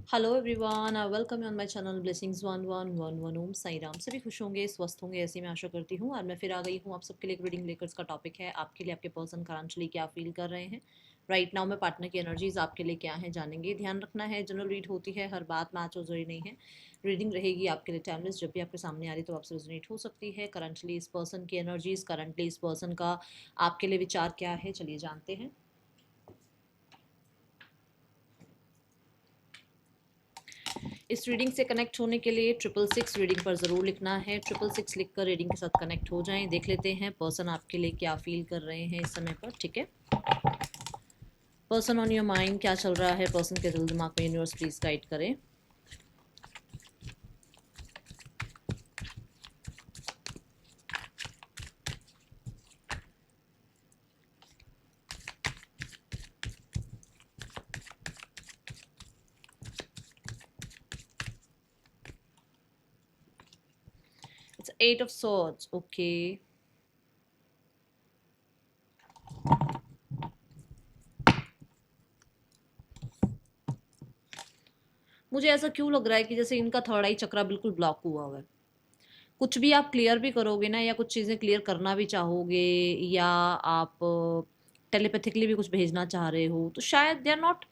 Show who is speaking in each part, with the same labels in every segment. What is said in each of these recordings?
Speaker 1: Hello everyone, welcome on my channel blessings 1111 ओम साई राम। सभी खुश होंगे, स्वस्थ होंगे, ऐसी मैं आशा करती हूँ। और मैं फिर आ गई हूँ आप सबके लिए एक रीडिंग लेकर। इसका टॉपिक है आपके लिए आपके पर्सन करंटली क्या फील कर रहे हैं राइट नाउ में। पार्टनर की एनर्जीज आपके लिए क्या है जानेंगे। ध्यान रखना है, जनरल रीड होती है, हर बात मैच हो जरूरी नहीं है। रीडिंग रहेगी आपके लिए टाइमलेस, जब भी आपके सामने आ रही तो आपसे रेजोनेट हो सकती है। करंटली इस पर्सन की एनर्जीज, करंटली इस पर्सन का आपके लिए विचार क्या है, चलिए जानते हैं। इस रीडिंग से कनेक्ट होने के लिए 666 रीडिंग पर ज़रूर लिखना है। 666 लिखकर रीडिंग के साथ कनेक्ट हो जाएं। देख लेते हैं पर्सन आपके लिए क्या फील कर रहे हैं इस समय पर। ठीक है, पर्सन ऑन योर माइंड, क्या चल रहा है पर्सन के दिल दिमाग में, यूनिवर्स प्लीज गाइड करें। It's 8 of swords. ओके, मुझे ऐसा क्यों लग रहा है कि जैसे इनका थर्ड आई चक्रा बिल्कुल ब्लॉक हुआ हुआ है। कुछ भी आप क्लियर भी करोगे ना, या कुछ चीज़ें क्लियर करना भी चाहोगे, या आप टेलीपैथिकली भी कुछ भेजना चाह रहे हो, तो शायद दे आर नॉट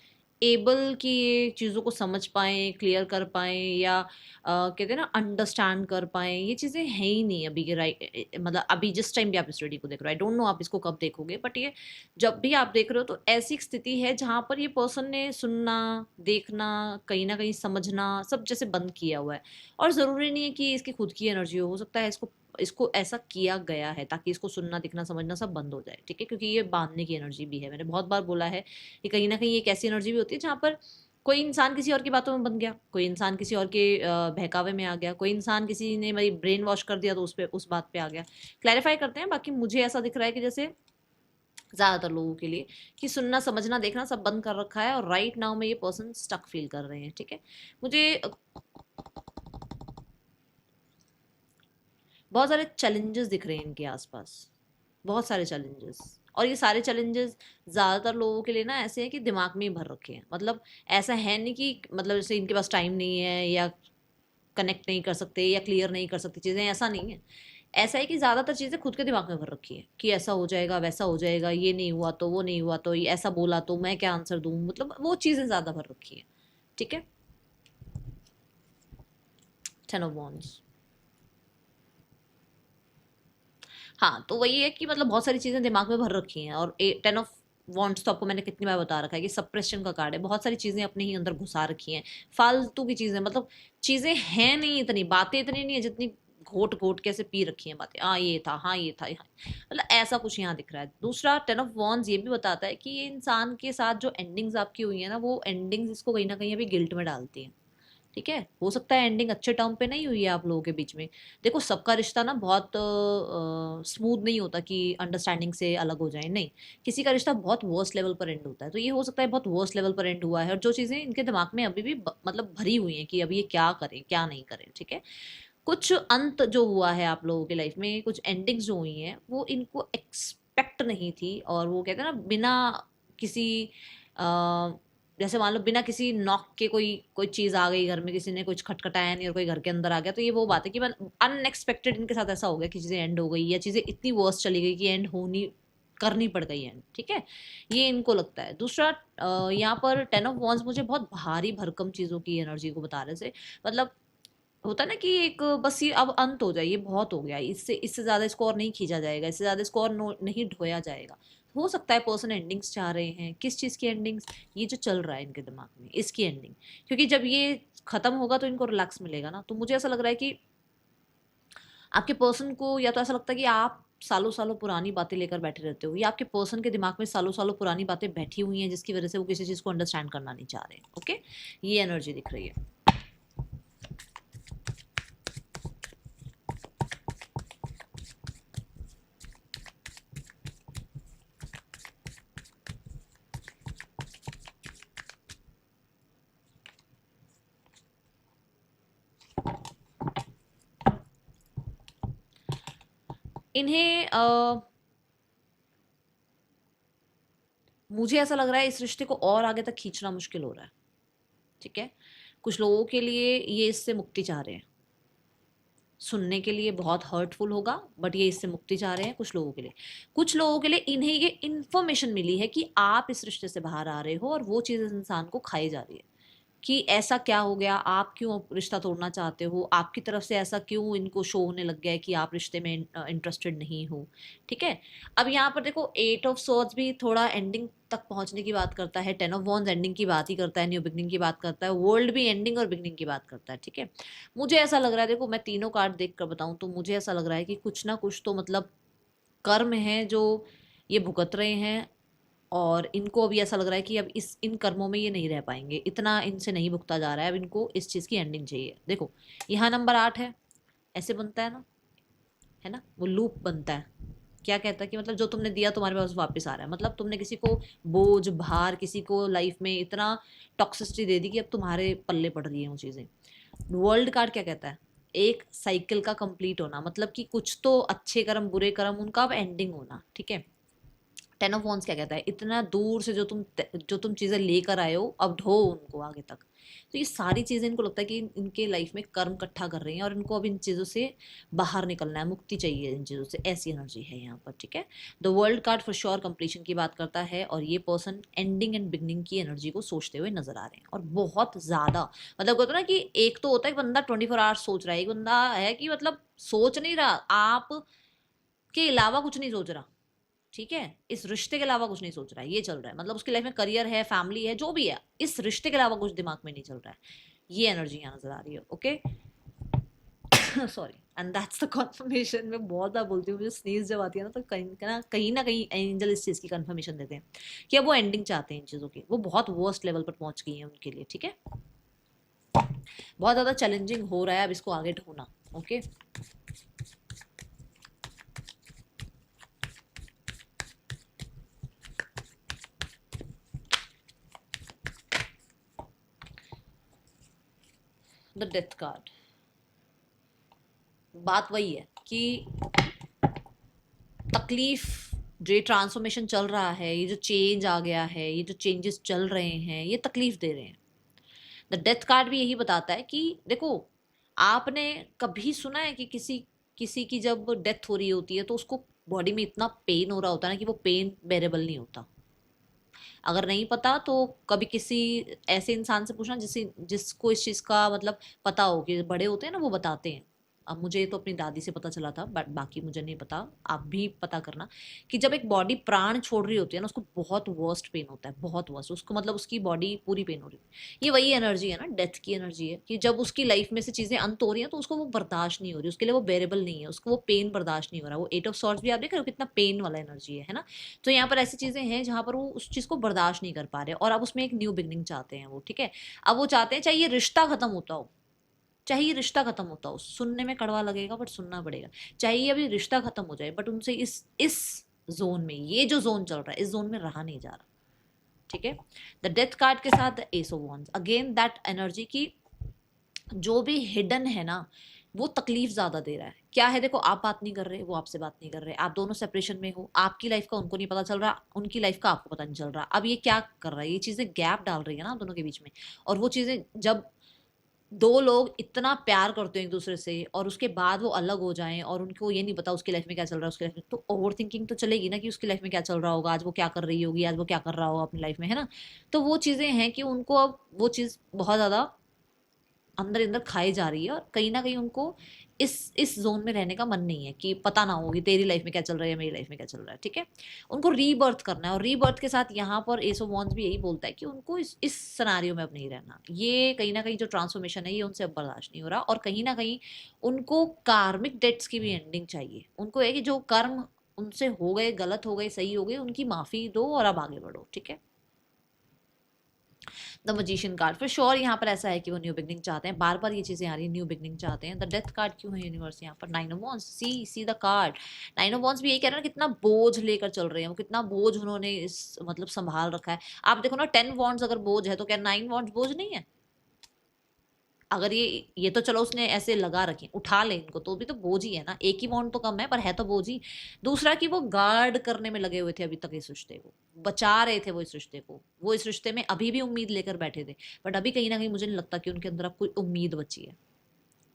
Speaker 1: एबल कि ये चीज़ों को समझ पाएँ, क्लियर कर पाएँ, या कहते हैं ना अंडरस्टैंड कर पाएँ। ये चीज़ें हैं ही नहीं अभी के राइट, मतलब अभी जिस टाइम भी आप इस स्टडी को देख रहे हो। आई डोंट नो आप इसको कब देखोगे, बट ये जब भी आप देख रहे हो तो ऐसी एक स्थिति है जहाँ पर ये पर्सन ने सुनना, देखना, कहीं ना कहीं समझना सब जैसे बंद किया हुआ है। और ज़रूरी नहीं है कि इसकी खुद की एनर्जी हो सकता है इसको इसको ऐसा किया गया है ताकि इसको सुनना, दिखना, समझना सब बंद हो जाए। ठीक है, क्योंकि ये बांधने की एनर्जी भी है। मैंने बहुत बार बोला है कि कहीं ना कहीं एक ऐसी एनर्जी भी होती है जहाँ पर कोई इंसान किसी और की बातों में बन गया, कोई इंसान किसी और के बहकावे में आ गया, कोई इंसान किसी ने मेरी ब्रेन वॉश कर दिया तो उस पे उस बात पे आ गया। क्लैरिफाई करते हैं। बाकी मुझे ऐसा दिख रहा है कि जैसे ज़्यादातर लोगों के लिए कि सुनना, समझना, देखना सब बंद कर रखा है, और राइट नाउ में ये पर्सन स्टक फील कर रहे हैं। ठीक है, मुझे बहुत सारे चैलेंजेस दिख रहे हैं इनके आसपास, बहुत सारे चैलेंजेस। और ये सारे चैलेंजेस ज़्यादातर लोगों के लिए ना ऐसे हैं कि दिमाग में ही भर रखे हैं। मतलब ऐसा है नहीं कि मतलब जैसे इनके पास टाइम नहीं है, या कनेक्ट नहीं कर सकते, या क्लियर नहीं कर सकते चीज़ें, ऐसा नहीं है। ऐसा है कि ज़्यादातर चीज़ें खुद के दिमाग में भर रखी है कि ऐसा हो जाएगा, वैसा हो जाएगा, ये नहीं हुआ तो वो नहीं हुआ तो, ये ऐसा बोला तो मैं क्या आंसर दूँ, मतलब वो चीज़ें ज़्यादा भर रखी है। ठीक है, 10 ऑफ वॉन्ड्स। हाँ, तो वही है कि मतलब बहुत सारी चीज़ें दिमाग में भर रखी हैं। और 10 ऑफ वॉन्ट्स तो आपको मैंने कितनी बार बता रखा है कि सप्रेशन का कार्ड है। बहुत सारी चीज़ें अपने ही अंदर घुसा रखी हैं, फालतू की चीज़ें। मतलब चीज़ें हैं नहीं इतनी, बातें इतनी नहीं है जितनी घोट घोट के ऐसे पी रखी हैं बातें। हाँ ये था, हाँ ये था, हाँ। मतलब ऐसा कुछ यहाँ दिख रहा है। दूसरा 10 ऑफ वॉन्ड्स ये भी बताता है कि ये इंसान के साथ जो एंडिंग्स आपकी हुई है ना, वो एंडिंग्स इसको कहीं ना कहीं अभी गिल्ट में डालती हैं। ठीक है, हो सकता है एंडिंग अच्छे टर्म पे नहीं हुई है आप लोगों के बीच में। देखो, सबका रिश्ता ना बहुत स्मूथ नहीं होता कि अंडरस्टैंडिंग से अलग हो जाए, नहीं। किसी का रिश्ता बहुत वर्स्ट लेवल पर एंड होता है, तो ये हो सकता है बहुत वर्स्ट लेवल पर एंड हुआ है, और जो चीज़ें इनके दिमाग में अभी भी मतलब भरी हुई हैं कि अभी ये क्या करें क्या नहीं करें। ठीक है, कुछ अंत जो हुआ है आप लोगों की लाइफ में, कुछ एंडिंग्स जो हुई हैं वो इनको एक्सपेक्ट नहीं थी। और वो कहते हैं ना, बिना किसी जैसे मान लो बिना किसी नॉक के कोई कोई चीज़ आ गई घर में, किसी ने कुछ खटखटाया नहीं और कोई घर के अंदर आ गया, तो ये वो बात है कि अनएक्सपेक्टेड इनके साथ ऐसा हो गया कि चीज़ें एंड हो गई, या चीज़ें इतनी वर्स्ट चली गई कि एंड होनी करनी पड़ गई एंड। ठीक है, ये इनको लगता है। दूसरा यहाँ पर 10 ऑफ वॉन्ड्स मुझे बहुत भारी भरकम चीज़ों की एनर्जी को बता रहे थे। मतलब होता है ना कि एक बस ये अब अंत हो जाए, ये बहुत हो गया, इससे इससे ज़्यादा इसको और नहीं खींचा जाएगा, इससे ज़्यादा इसको और नहीं ढोया जाएगा। हो सकता है पर्सन एंडिंग्स चाह रहे हैं। किस चीज़ की एंडिंग्स? ये जो चल रहा है इनके दिमाग में, इसकी एंडिंग। क्योंकि जब ये खत्म होगा तो इनको रिलैक्स मिलेगा ना। तो मुझे ऐसा लग रहा है कि आपके पर्सन को या तो ऐसा लगता है कि आप सालों सालों पुरानी बातें लेकर बैठे रहते हो, या आपके पर्सन के दिमाग में सालों सालों पुरानी बातें बैठी हुई हैं जिसकी वजह से वो किसी चीज़ को अंडरस्टैंड करना नहीं चाह रहे। ओके, ये एनर्जी दिख रही है। इन्हें मुझे ऐसा लग रहा है इस रिश्ते को और आगे तक खींचना मुश्किल हो रहा है। ठीक है, कुछ लोगों के लिए ये इससे मुक्ति चाह रहे हैं, सुनने के लिए बहुत हर्टफुल होगा, बट ये इससे मुक्ति चाह रहे हैं कुछ लोगों के लिए। कुछ लोगों के लिए इन्हें ये इन्फॉर्मेशन मिली है कि आप इस रिश्ते से बाहर आ रहे हो और वो चीज़ इस इंसान को खाई जा रही है कि ऐसा क्या हो गया, आप क्यों रिश्ता तोड़ना चाहते हो, आपकी तरफ से ऐसा क्यों इनको शो होने लग गया है कि आप रिश्ते में इंटरेस्टेड नहीं हो। ठीक है, अब यहाँ पर देखो 8 ऑफ सॉर्ड्स भी थोड़ा एंडिंग तक पहुंचने की बात करता है, 10 ऑफ वॉन्ड्स एंडिंग की बात ही करता है, न्यू बिगनिंग की बात करता है, वर्ल्ड भी एंडिंग और बिगनिंग की बात करता है। ठीक है, मुझे ऐसा लग रहा है, देखो मैं तीनों कार्ड देख कर बताऊं तो मुझे ऐसा लग रहा है कि कुछ ना कुछ तो मतलब कर्म है जो ये भुगत रहे हैं, और इनको अभी ऐसा लग रहा है कि अब इस इन कर्मों में ये नहीं रह पाएंगे, इतना इनसे नहीं भुगता जा रहा है, अब इनको इस चीज़ की एंडिंग चाहिए। देखो यहाँ नंबर 8 है, ऐसे बनता है ना, है ना, वो लूप बनता है। क्या कहता है कि मतलब जो तुमने दिया तुम्हारे पास वापस आ रहा है, मतलब तुमने किसी को बोझ भार, किसी को लाइफ में इतना टॉक्सिसिटी दे दी कि अब तुम्हारे पल्ले पड़ रही है वो चीज़ें। वर्ल्ड कार्ड क्या कहता है, एक साइकिल का कंप्लीट होना, मतलब कि कुछ तो अच्छे कर्म बुरे कर्म उनका अब एंडिंग होना। ठीक है, 10 ऑफ वॉन्ड्स क्या कहता है, इतना दूर से जो तुम चीजें लेकर आए हो अब ढो उनको आगे तक। तो ये सारी चीजें इनको लगता है कि इनके लाइफ में कर्म इकट्ठा कर रही हैं और इनको अब इन चीजों से बाहर निकलना है, मुक्ति चाहिए इन चीजों से, ऐसी एनर्जी है यहाँ पर। ठीक है, the world card for sure completion की बात करता है, और ये पर्सन एंडिंग एंड बिगनिंग की एनर्जी को सोचते हुए नजर आ रहे हैं, और बहुत ज्यादा। मतलब कहते हो ना कि एक तो होता है कि बंदा 24 आवर्स सोच रहा है, एक बंदा है कि मतलब सोच नहीं रहा, आप के अलावा कुछ नहीं सोच रहा। ठीक है, इस रिश्ते के अलावा कुछ नहीं सोच रहा है, ये चल रहा है, मतलब उसकी लाइफ में करियर है, फैमिली है, जो भी है, इस रिश्ते के अलावा कुछ दिमाग में नहीं चल रहा है। ये एनर्जी यहाँ नजर आ रही है। Okay, sorry, and that's the confirmation. मैं बहुत बार बोलती हूँ, मुझे स्नीज जब आती है ना तो कहीं ना कहीं एंजल इस चीज की कंफर्मेशन देते हैं कि अब वो एंडिंग चाहते हैं इन चीजों की, वो बहुत वर्स्ट लेवल पर पहुंच गई है उनके लिए। ठीक है, बहुत ज्यादा चैलेंजिंग हो रहा है अब इसको आगे ढोना। ओके, द डेथ कार्ड, बात वही है कि तकलीफ, जो ये ट्रांसफॉर्मेशन चल रहा है, ये जो चेंज आ गया है, ये जो चेंजेस चल रहे हैं, ये तकलीफ दे रहे हैं। द डेथ कार्ड भी यही बताता है कि देखो, आपने कभी सुना है कि किसी किसी की जब डेथ हो रही होती है तो उसको बॉडी में इतना पेन हो रहा होता है ना कि वो पेन बेरेबल नहीं होता। अगर नहीं पता तो कभी किसी ऐसे इंसान से पूछना जिसको इस चीज़ का मतलब पता हो, कि बड़े होते हैं ना वो बताते हैं। अब मुझे तो अपनी दादी से पता चला था, बट बाकी मुझे नहीं पता, आप भी पता करना, कि जब एक बॉडी प्राण छोड़ रही होती है ना उसको बहुत वर्स्ट पेन होता है, बहुत वर्स्ट, उसको मतलब उसकी बॉडी पूरी पेन हो रही है। ये वही एनर्जी है ना, डेथ की एनर्जी है, कि जब उसकी लाइफ में से चीज़ें अंत हो रही हैं तो उसको वो बर्दाश्त नहीं हो रही, उसके लिए वो बेरेबल नहीं है, उसको वो पेन बर्दाश्त नहीं हो रहा। वो 8 ऑफ सॉर्ड्स भी आप देख रहे हो कितना पेन वाला एनर्जी है ना। तो यहाँ पर ऐसी चीजें हैं जहां पर वो उस चीज को बर्दाश्त नहीं कर पा रहे, और अब उसमें एक न्यू बिगनिंग चाहते हैं वो। ठीक है, अब वो चाहते हैं चाहे ये रिश्ता खत्म होता हो, चाहे ये रिश्ता खत्म होता हो, सुनने में कड़वा लगेगा बट सुनना पड़ेगा, चाहे ये अभी रिश्ता खत्म हो जाए, बट उनसे इस जोन में, ये जो जोन चल रहा है इस जोन में रहा नहीं जा रहा। ठीक है, द डेथ कार्ड के साथ S of wands, again that energy की जो भी हिडन है ना वो तकलीफ ज्यादा दे रहा है। क्या है, देखो आप बात नहीं कर रहे, वो आपसे बात नहीं कर रहे, आप दोनों सेपरेशन में हो, आपकी लाइफ का उनको नहीं पता चल रहा, उनकी लाइफ का आपको पता नहीं चल रहा। अब ये क्या कर रहा है, ये चीजें गैप डाल रही है ना आप दोनों के बीच में। और वो चीजें जब दो लोग इतना प्यार करते हैं एक दूसरे से और उसके बाद वो अलग हो जाएं और उनको ये नहीं पता उसकी लाइफ में क्या चल रहा है, उसकी लाइफ में, तो ओवर थिंकिंग तो चलेगी ना कि उसकी लाइफ में क्या चल रहा होगा, आज वो क्या कर रही होगी, आज वो क्या कर रहा होगा अपनी लाइफ में, है ना। तो वो चीजें हैं कि उनको अब वो चीज बहुत ज्यादा अंदर अंदर खाई जा रही है, और कहीं ना कहीं उनको इस जोन में रहने का मन नहीं है कि पता ना होगी तेरी लाइफ में क्या चल रहा है, मेरी लाइफ में क्या चल रहा है। ठीक है, उनको रीबर्थ करना है, और रीबर्थ के साथ यहाँ पर एस ऑफ वॉन्ड्स भी यही बोलता है कि उनको इस सिनारियो में अब नहीं रहना। ये कहीं ना कहीं जो ट्रांसफॉर्मेशन है ये उनसे अब बर्दाश्त नहीं हो रहा, और कहीं ना कहीं उनको कार्मिक डेट्स की भी एंडिंग चाहिए। उनको है कि जो कर्म उनसे हो गए, गलत हो गए, सही हो गए, उनकी माफी दो और अब आगे बढ़ो। ठीक है, the magician card for sure यहाँ पर ऐसा है कि वो न्यू बिगनिंग चाहते हैं, बार बार ये चीजें आ रही है, न्यू बिगनिंग चाहते हैं। द डेथ कार्ड क्यों है यूनिवर्स यहाँ पर, 9 of wands, see the card. 9 of wands भी यही कह रहे हैं ना, कितना बोझ लेकर चल रहे हैं वो, कितना बोझ उन्होंने इस मतलब संभाल रखा है। आप देखो ना 10 वॉन्ड्स अगर बोझ है तो क्या 9 वॉन्ड्स बोझ नहीं है। अगर ये तो चलो उसने ऐसे लगा रखे, उठा ले इनको तो भी तो बोझ ही है ना, एक ही बॉन्ड तो कम है पर है तो बोझ ही। दूसरा कि वो गार्ड करने में लगे हुए थे अभी तक इस रिश्ते को, बचा रहे थे वो इस रिश्ते को, वो इस रिश्ते में अभी भी उम्मीद लेकर बैठे थे, बट अभी कहीं ना कहीं मुझे नहीं लगता कि उनके अंदर अब कोई उम्मीद बची है।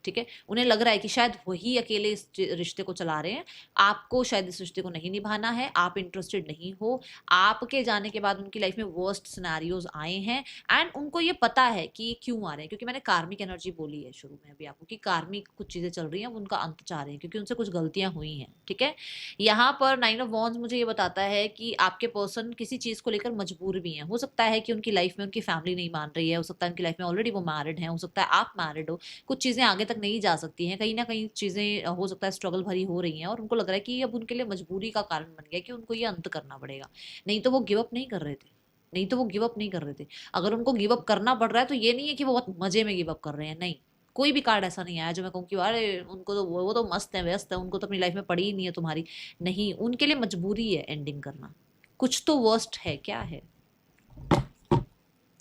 Speaker 1: ठीक है, उन्हें लग रहा है कि शायद वही अकेले इस रिश्ते को चला रहे हैं, आपको शायद इस रिश्ते को नहीं निभाना है, आप इंटरेस्टेड नहीं हो। आपके जाने के बाद उनकी लाइफ में वर्स्ट सिनेरियोज आए हैं, एंड उनको ये पता है कि ये क्यों आ रहे हैं, क्योंकि मैंने कार्मिक एनर्जी बोली है शुरू में अभी आपको कि कार्मिक कुछ चीजें चल रही हैं, वो उनका अंत चाह रहे हैं क्योंकि उनसे कुछ गलतियां हुई हैं। ठीक है, यहाँ पर 9 ऑफ वॉन्ड्स मुझे ये बताता है कि आपके पर्सन किसी चीज को लेकर मजबूर भी हैं। हो सकता है कि उनकी लाइफ में उनकी फैमिली नहीं मान रही है, हो सकता है उनकी लाइफ में ऑलरेडी वो मैरिड है, हो सकता है आप मैरिड हो, कुछ चीज़ें आगे तक नहीं जा सकती हैं, कहीं ना कहीं चीज़ें हो सकता है स्ट्रगल भरी हो रही हैं, और उनको लग रहा है कि अब उनके लिए मजबूरी का कारण बन गया कि उनको ये अंत करना पड़ेगा। नहीं तो वो गिव अप नहीं कर रहे थे, नहीं तो वो गिव अप नहीं कर रहे थे। अगर उनको गिव अप करना पड़ रहा है तो ये नहीं है कि वो बहुत मजे में गिव अप कर रहे हैं, नहीं। कोई भी कार्ड ऐसा नहीं आया जो मैं कहूँ कि अरे उनको तो वो तो मस्त है, व्यस्त है, उनको तो अपनी लाइफ में पड़ी ही नहीं है तुम्हारी। नहीं, उनके लिए मजबूरी है एंडिंग करना। कुछ तो वर्स्ट है, क्या है,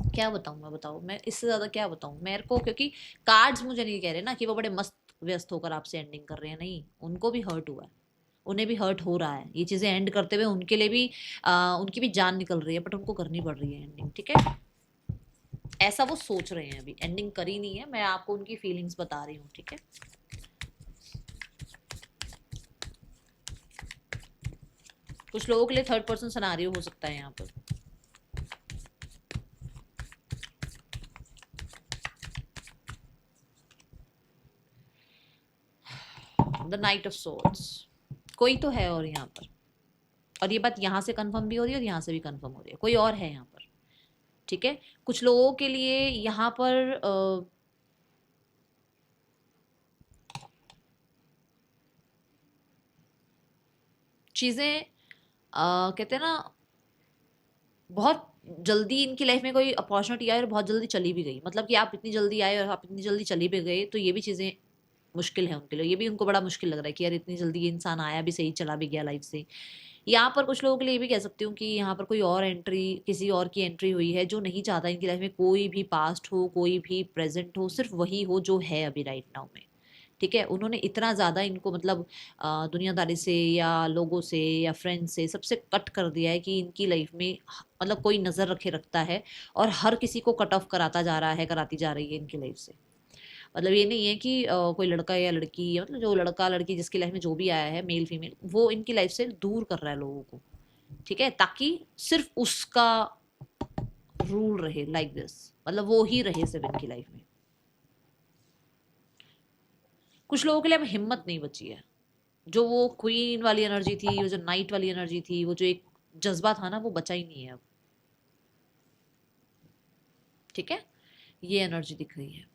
Speaker 1: क्या बताऊं मैं, बताओ मैं इससे ज्यादा क्या बताऊं मेरे को, क्योंकि कार्ड्स मुझे नहीं कह रहे ना कि वो बड़े मस्त व्यस्त होकर आपसे एंडिंग कर रहे हैं, नहीं, उनको भी हर्ट हुआ है, उन्हें भी हर्ट हो रहा है, ये चीजें एंड करते हुए उनके लिए भी उनकी भी जान निकल रही है, बट उनको करनी पड़ रही है एंडिंग। ठीक है, ऐसा वो सोच रहे हैं, अभी एंडिंग करी नहीं है, मैं आपको उनकी फीलिंग्स बता रही हूँ। ठीक है, कुछ लोगों के लिए थर्ड पर्सन सिनेरियो हो सकता है यहाँ पर। द नाइट ऑफ सोर्ड्स, कोई तो है और यहाँ पर, और ये बात यहाँ से कंफर्म भी हो रही है और यहाँ से भी कंफर्म हो रही है, कोई और है यहाँ पर। ठीक है, कुछ लोगों के लिए यहाँ पर चीजें कहते हैं ना, बहुत जल्दी इनकी लाइफ में कोई अपॉर्चुनिटी आई और बहुत जल्दी चली भी गई, मतलब कि आप इतनी जल्दी आए और आप इतनी जल्दी चली भी गए, तो ये भी चीजें मुश्किल है उनके लिए, ये भी उनको बड़ा मुश्किल लग रहा है कि यार इतनी जल्दी ये इंसान आया भी सही, चला भी गया लाइफ से। यहाँ पर कुछ लोगों के लिए ये भी कह सकती हूँ कि यहाँ पर कोई और एंट्री, किसी और की एंट्री हुई है जो नहीं चाहता इनकी लाइफ में कोई भी पास्ट हो, कोई भी प्रेजेंट हो, सिर्फ वही हो जो है अभी राइट नाउ में। ठीक है, उन्होंने इतना ज़्यादा इनको मतलब दुनियादारी से या लोगों से या फ्रेंड्स से सबसे कट कर दिया है कि इनकी लाइफ में मतलब कोई नज़र रखे रखता है, और हर किसी को कट ऑफ कराता जा रहा है, कराती जा रही है इनकी लाइफ से। मतलब ये नहीं है कि कोई लड़का या लड़की, या मतलब जो लड़का लड़की जिसकी लाइफ में जो भी आया है, मेल फीमेल, वो इनकी लाइफ से दूर कर रहा है लोगों को। ठीक है, ताकि सिर्फ उसका रूल रहे, लाइक दिस, मतलब वो ही रहे सिर्फ इनकी लाइफ में। कुछ लोगों के लिए अब हिम्मत नहीं बची है, जो वो क्वीन वाली एनर्जी थी, वो जो नाइट वाली एनर्जी थी, वो जो एक जज्बा था ना, वो बचा ही नहीं है अब। ठीक है, ये एनर्जी दिख रही है।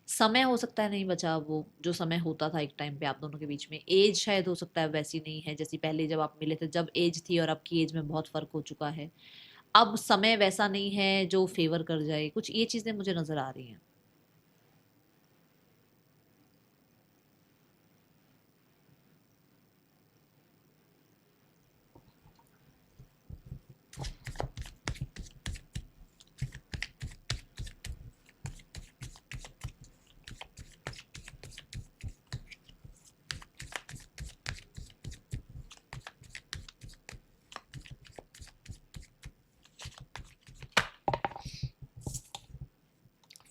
Speaker 1: समय हो सकता है नहीं बचा वो जो समय होता था एक टाइम पे आप दोनों के बीच में, एज शायद हो सकता है वैसी नहीं है जैसी पहले जब आप मिले थे, जब एज थी, और अब की एज में बहुत फर्क हो चुका है। अब समय वैसा नहीं है जो फेवर कर जाए, कुछ ये चीजें मुझे नजर आ रही हैं।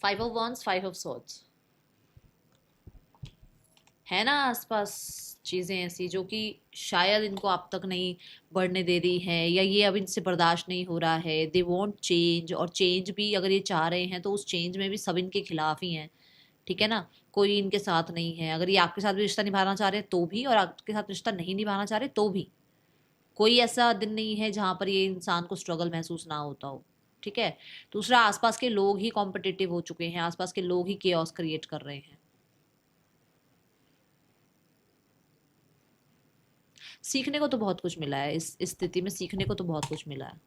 Speaker 1: 5 ऑफ वॉन्ड्स, 5 ऑफ सॉर्ड्स, है ना आसपास चीजें ऐसी जो कि शायद इनको अब तक नहीं बढ़ने दे रही है, या ये अब इनसे बर्दाश्त नहीं हो रहा है, दे वॉन्ट चेंज, और चेंज भी अगर ये चाह रहे हैं तो उस चेंज में भी सब इनके खिलाफ ही हैं। ठीक है ना, कोई इनके साथ नहीं है, अगर ये आपके साथ भी रिश्ता निभाना चाह रहे हैं तो भी, और आपके साथ रिश्ता नहीं निभाना चाह रहे तो भी, कोई ऐसा दिन नहीं है जहां पर ये इंसान को स्ट्रगल महसूस ना होता हो। ठीक है, दूसरा, आसपास के लोग ही कॉम्पिटिटिव हो चुके हैं, आसपास के लोग ही केओस क्रिएट कर रहे हैं। सीखने को तो बहुत कुछ मिला है इस स्थिति में, सीखने को तो बहुत कुछ मिला है।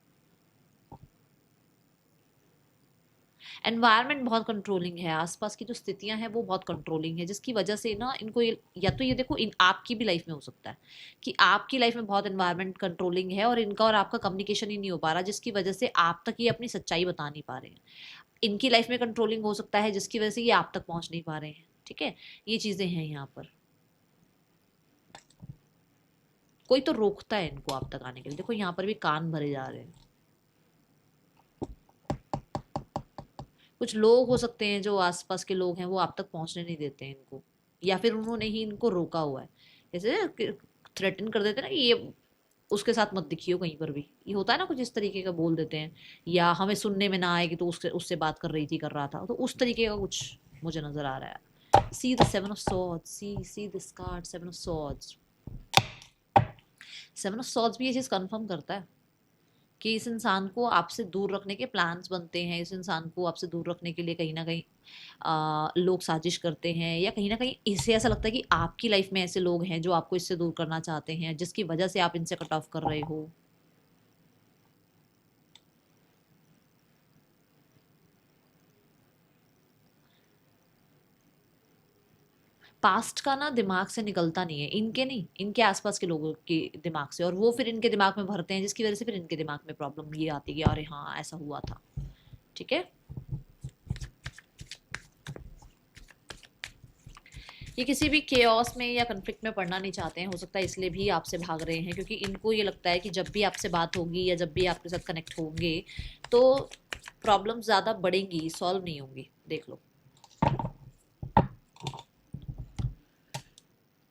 Speaker 1: एनवायरनमेंट बहुत कंट्रोलिंग है, आसपास की जो स्थितियां हैं वो बहुत कंट्रोलिंग है, जिसकी वजह से ना इनको या तो ये देखो इन आपकी भी लाइफ में हो सकता है कि आपकी लाइफ में बहुत एनवायरनमेंट कंट्रोलिंग है और इनका और आपका कम्युनिकेशन ही नहीं हो पा रहा, जिसकी वजह से आप तक ये अपनी सच्चाई बता नहीं पा रहे हैं। इनकी लाइफ में कंट्रोलिंग हो सकता है जिसकी वजह से ये आप तक पहुंच नहीं पा रहे हैं। ठीक है, ये चीजें हैं यहाँ पर। कोई तो रोकता है इनको आप तक आने के लिए, देखो यहाँ पर भी कान भरे जा रहे हैं। कुछ लोग हो सकते हैं जो आसपास के लोग हैं वो आप तक पहुंचने नहीं देते हैं इनको, या फिर उन्होंने ही इनको रोका हुआ है। जैसे थ्रेटन कर देते हैं ना कि ये उसके साथ मत दिखियो कहीं पर भी, ये होता है ना कुछ इस तरीके का बोल देते हैं, या हमें सुनने में ना आए कि तो उससे उससे बात कर रही थी कर रहा था, तो उस तरीके का कुछ मुझे नजर आ रहा है। See the seven of swords, see this card seven of swords. Seven of swords भी ये चीज कंफर्म करता है कि इस इंसान को आपसे दूर रखने के प्लान्स बनते हैं, इस इंसान को आपसे दूर रखने के लिए कहीं ना कहीं लोग साजिश करते हैं, या कहीं ना कहीं इसे ऐसा लगता है कि आपकी लाइफ में ऐसे लोग हैं जो आपको इससे दूर करना चाहते हैं, जिसकी वजह से आप इनसे कट ऑफ कर रहे हो। पास्ट का ना दिमाग से निकलता नहीं है, इनके नहीं, इनके आसपास के लोगों के दिमाग से, और वो फिर इनके दिमाग में भरते हैं, जिसकी वजह से फिर इनके दिमाग में प्रॉब्लम ये आती है कि अरे हाँ ऐसा हुआ था। ठीक है, ये किसी भी केओस में या कन्फ्लिक्ट में पड़ना नहीं चाहते हैं, हो सकता है इसलिए भी आपसे भाग रहे हैं, क्योंकि इनको ये लगता है कि जब भी आपसे बात होगी या जब भी आपके साथ कनेक्ट होंगे तो प्रॉब्लम ज़्यादा बढ़ेंगी, सॉल्व नहीं होंगी। देख लो,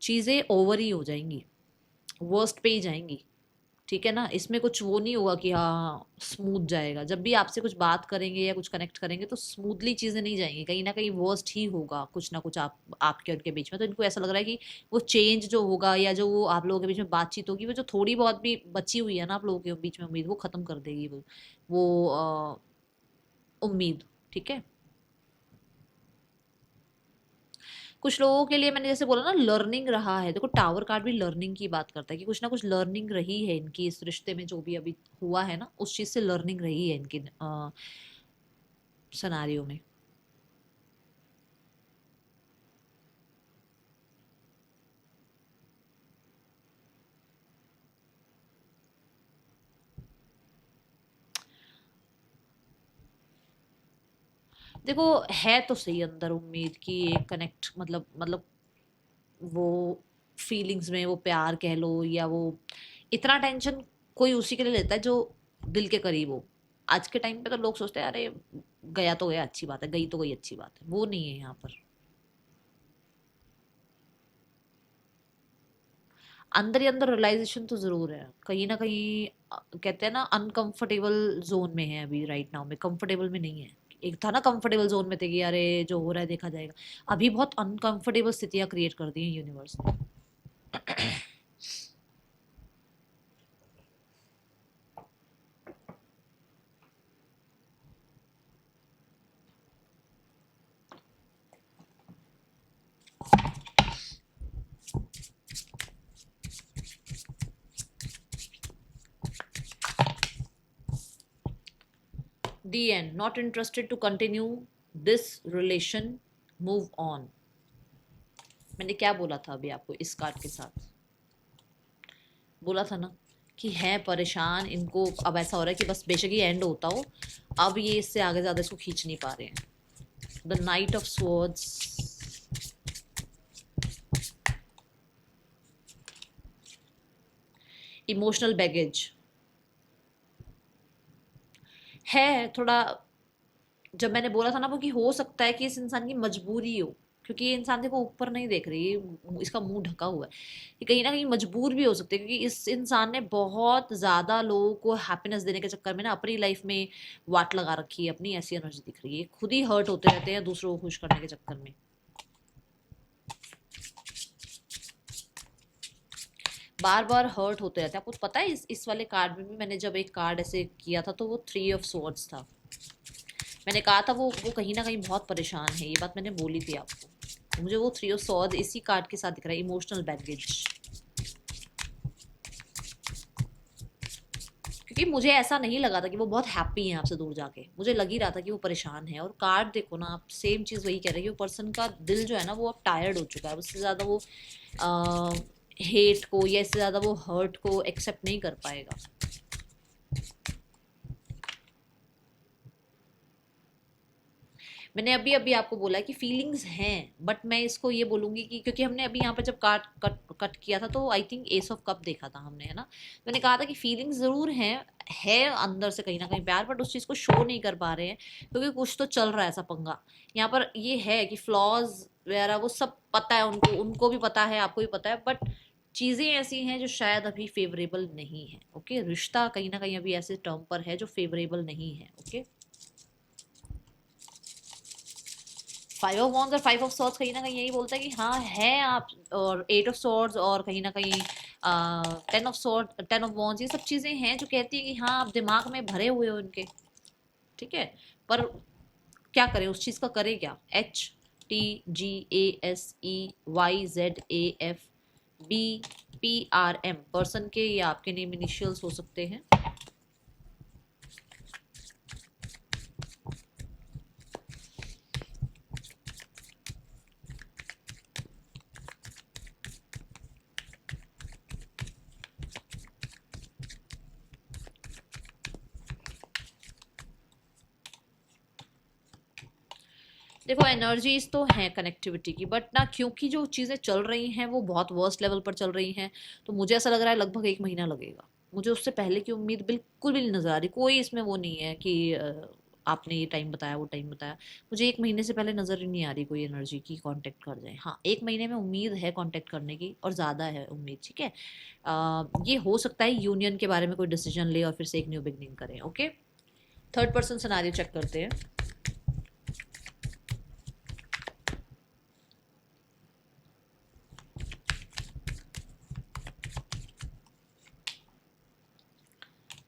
Speaker 1: चीज़ें ओवर ही हो जाएंगी, वर्स्ट पे ही जाएंगी। ठीक है ना, इसमें कुछ वो नहीं होगा कि हाँ स्मूथ जाएगा। जब भी आपसे कुछ बात करेंगे या कुछ कनेक्ट करेंगे तो स्मूथली चीजें नहीं जाएंगी, कहीं ना कहीं वर्स्ट ही होगा कुछ ना कुछ आपके उनके बीच में। तो इनको ऐसा लग रहा है कि वो चेंज जो होगा या जो वो आप लोगों के बीच में बातचीत होगी, वो जो थोड़ी बहुत भी बची हुई है ना आप लोगों के बीच में उम्मीद, वो खत्म कर देगी वो उम्मीद। ठीक है, कुछ लोगों के लिए मैंने जैसे बोला ना लर्निंग रहा है, देखो टावर कार्ड भी लर्निंग की बात करता है कि कुछ ना कुछ लर्निंग रही है इनकी इस रिश्ते में, जो भी अभी हुआ है ना उस चीज से लर्निंग रही है इनकी सिनेरियो में। देखो है तो सही अंदर उम्मीद की एक कनेक्ट, मतलब वो फीलिंग्स में वो प्यार कह लो, या वो इतना टेंशन कोई उसी के लिए लेता है जो दिल के करीब हो। आज के टाइम पे तो लोग सोचते हैं अरे गया तो गया अच्छी बात है, गई तो गई अच्छी बात है, वो नहीं है यहाँ पर। अंदर ही अंदर रियलाइजेशन तो जरूर है कहीं ना कहीं। कहते हैं ना अनकंफर्टेबल जोन में है अभी, राइट नाउ में कंफर्टेबल में नहीं है। एक था ना कंफर्टेबल जोन में थे कि अरे जो हो रहा है देखा जाएगा, अभी बहुत अनकंफर्टेबल स्थितियां क्रिएट कर दी है यूनिवर्स ने। The end, not interested to continue this relation, move on. मैंने क्या बोला था अभी आपको इस कार्ड के साथ, बोला था ना कि है परेशान इनको, अब ऐसा हो रहा है कि बस बेशक ही एंड होता हो, अब ये इससे आगे ज्यादा इसको खींच नहीं पा रहे हैं। The night of swords, emotional baggage है थोड़ा। जब मैंने बोला था ना वो कि हो सकता है कि इस इंसान की मजबूरी हो, क्योंकि ये इंसान देखो ऊपर नहीं देख रही, इसका मुंह ढका हुआ है, ये कहीं ना कहीं मजबूर भी हो सकते हैं, क्योंकि इस इंसान ने बहुत ज्यादा लोगों को हैप्पीनेस देने के चक्कर में ना अपनी लाइफ में वाट लगा रखी है, अपनी ऐसी एनर्जी दिख रही है, खुद ही हर्ट होते रहते हैं दूसरों को खुश करने के चक्कर में। बार बार हर्ट होते रहते हैं। आपको पता है इस वाले कार्ड में भी मैंने जब एक कार्ड ऐसे किया था तो वो थ्री ऑफ स्वॉर्ड्स था। मैंने कहा था वो कहीं ना कहीं बहुत परेशान है, ये बात मैंने बोली थी आपको। मुझे वो थ्री ऑफ सॉर्ड इसी कार्ड के साथ दिख रहा है, इमोशनल बैगेज। क्योंकि मुझे ऐसा नहीं लगा था कि वो बहुत हैप्पी हैं आपसे दूर जाके, मुझे लग ही रहा था कि वो परेशान है। और कार्ड देखो ना आप, सेम चीज़ वही कह रहे हैं कि वो पर्सन का दिल जो है ना वो अब टायर्ड हो चुका है, उससे ज़्यादा वो हेट को या इससे ज़्यादा वो हर्ट को एक्सेप्ट नहीं कर पाएगा। मैंने अभी अभी आपको बोला कि फीलिंग्स हैं, बट मैं इसको ये बोलूंगी कि क्योंकि हमने अभी यहाँ पर जब काट कट कट किया था तो I think S of cup देखा था हमने, है ना। मैंने कहा था कि फीलिंग्स ज़रूर हैं, है अंदर से कहीं ना कहीं प्यार, बट उस चीज़ को शो नहीं कर पा रहे हैं क्योंकि कुछ तो चल रहा है ऐसा पंगा। यहाँ पर ये है कि फ्लॉज वगैरह वो सब पता है उनको, उनको भी पता है, आपको भी पता है, बट चीज़ें ऐसी हैं जो शायद अभी फेवरेबल नहीं है। ओके, रिश्ता कहीं ना कहीं अभी ऐसे टर्म पर है जो फेवरेबल नहीं है। ओके, 5 ऑफ वॉन्ड्स और 5 ऑफ सॉर्ड्स कहीं ना कहीं यही बोलता है कि हाँ है आप, और 8 ऑफ सॉर्ड्स और कहीं ना कहीं 10 ऑफ वॉन्ड्स, ये सब चीज़ें हैं जो कहती है कि हाँ आप दिमाग में भरे हुए हो इनके, ठीक है। पर क्या करें, उस चीज़ का करें क्या। HTGASEYZAFBPRM पर्सन के या आपके नेम इनिशियल्स हो सकते हैं। देखो एनर्जीज तो हैं कनेक्टिविटी की, बट ना क्योंकि जो चीज़ें चल रही हैं वो बहुत वर्स्ट लेवल पर चल रही हैं, तो मुझे ऐसा लग रहा है लगभग 1 महीना लगेगा। मुझे उससे पहले की उम्मीद बिल्कुल भी नहीं नज़र आ रही, कोई इसमें वो नहीं है कि आपने ये टाइम बताया वो टाइम बताया। मुझे 1 महीने से पहले नज़र ही नहीं आ रही कोई एनर्जी की कांटेक्ट कर जाए। हाँ, 1 महीने में उम्मीद है कांटेक्ट करने की, और ज़्यादा है उम्मीद, ठीक है। ये हो सकता है यूनियन के बारे में कोई डिसीजन ले और फिर से एक न्यू बिगनिंग करें। Okay, third person scenario check करते हैं।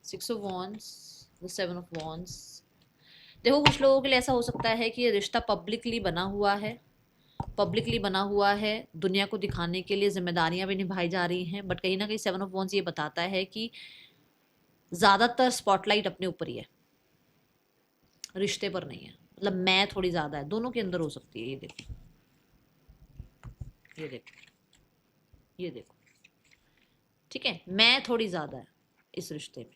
Speaker 1: 6 of wands, the 7 of wands. देखो कुछ लोगों के लिए ऐसा हो सकता है कि ये रिश्ता पब्लिकली बना हुआ है, पब्लिकली बना हुआ है, दुनिया को दिखाने के लिए जिम्मेदारियां भी निभाई जा रही हैं, बट कहीं ना कहीं 7 ऑफ वॉन्ड्स ये बताता है कि ज़्यादातर स्पॉटलाइट अपने ऊपर ही है, रिश्ते पर नहीं है। मतलब मैं थोड़ी ज़्यादा है, दोनों के अंदर हो सकती है। ये देखो, ये देखो, ये देखो, ठीक है, मैं थोड़ी ज़्यादा है इस रिश्ते में।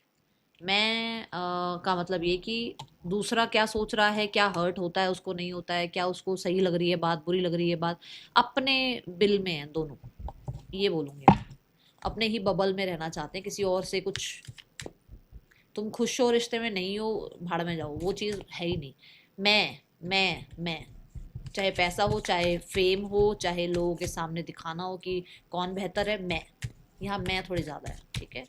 Speaker 1: मैं का मतलब ये कि दूसरा क्या सोच रहा है, क्या हर्ट होता है उसको, नहीं होता है, क्या उसको सही लग रही है बात, बुरी लग रही है बात, अपने बिल में है दोनों, ये बोलूँगी मैं। अपने ही बबल में रहना चाहते हैं, किसी और से कुछ, तुम खुश हो रिश्ते में, नहीं हो भाड़ में जाओ, वो चीज़ है ही नहीं। मैं चाहे पैसा हो, चाहे फेम हो, चाहे लोगों के सामने दिखाना हो कि कौन बेहतर है, मैं, यहाँ मैं थोड़ी ज़्यादा है, ठीक है।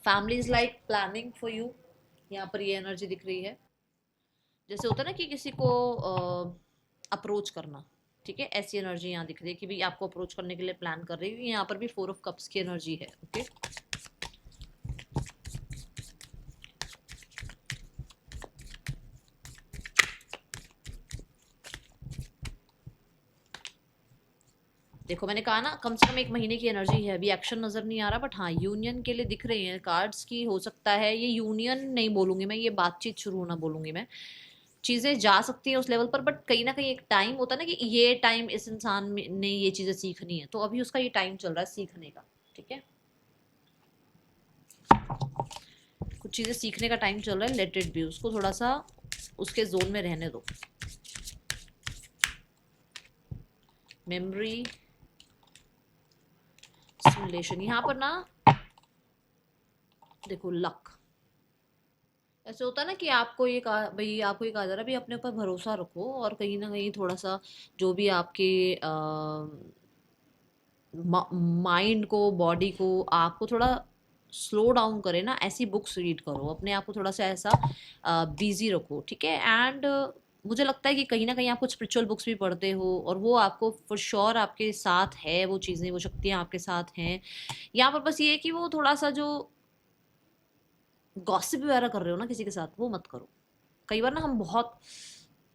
Speaker 1: Family is like planning for you, यहाँ पर ये एनर्जी दिख रही है। जैसे होता है ना कि किसी को अप्रोच करना, ठीक है, ऐसी एनर्जी यहाँ दिख रही है कि भी आपको अप्रोच करने के लिए प्लान कर रही है। यहाँ पर भी 4 ऑफ कप्स की एनर्जी है। ओके, देखो मैंने कहा ना कम से कम 1 महीने की एनर्जी है, अभी एक्शन नजर नहीं आ रहा, बट हाँ यूनियन के लिए दिख रही है कार्ड्स की। हो सकता है ये यूनियन नहीं बोलूंगी मैं, ये बातचीत शुरू होना बोलूंगी मैं। चीज़ें जा सकती हैं उस लेवल पर, बट कहीं ना कहीं एक टाइम होता है ना कि ये टाइम इस इंसान ने ये चीज़ें सीखनी है, तो अभी उसका ये टाइम चल रहा है सीखने का, ठीक है। कुछ चीज़ें सीखने का टाइम चल रहा है, लेट इट बी, उसको थोड़ा सा उसके जोन में रहने दो। मेमोरी सिमुलेशन, यहाँ पर ना देखो लक, ऐसे होता है ना कि आपको ये कहा भाई, आपको ये कहा जा रहा है भाई अपने ऊपर भरोसा रखो, और कहीं ना कहीं थोड़ा सा जो भी आपके माइंड को, बॉडी को, आपको थोड़ा स्लो डाउन करे ना, ऐसी बुक्स रीड करो, अपने आप को थोड़ा सा ऐसा बिजी रखो, ठीक है। एंड मुझे लगता है कि कहीं ना कहीं आप कुछ स्पिरिचुअल बुक्स भी पढ़ते हो, और वो आपको फॉर श्योर आपके साथ है, वो चीज़ें, वो शक्तियाँ आपके साथ हैं। यहाँ पर बस ये है कि वो थोड़ा सा जो गॉसिप वगैरह कर रहे हो ना किसी के साथ, वो मत करो। कई बार ना हम बहुत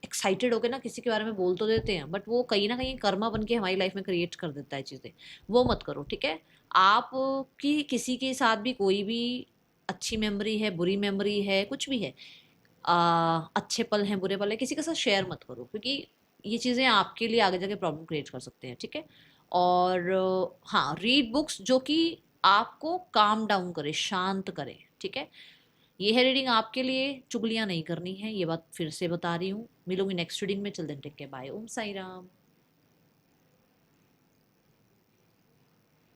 Speaker 1: एक्साइटेड होकर ना किसी के बारे में बोल तो देते हैं, बट वो कहीं ना कहीं कर्मा बन के हमारी लाइफ में क्रिएट कर देता है चीज़ें। वो मत करो, ठीक है। आप की किसी के साथ भी कोई भी अच्छी मेमोरी है, बुरी मेमोरी है, कुछ भी है, अच्छे पल हैं, बुरे पल हैं, किसी के साथ शेयर मत करो, क्योंकि ये चीज़ें आपके लिए आगे जाके प्रॉब्लम क्रिएट कर सकते हैं, ठीक है। और हाँ, रीड बुक्स जो कि आपको काम डाउन करे, शांत करे, ठीक है। ये है रीडिंग आपके लिए, चुगलियां नहीं करनी है, ये बात फिर से बता रही हूँ। मिलूंगी नेक्स्ट रीडिंग में, चल देन टेक के, बाय, ओम साई राम।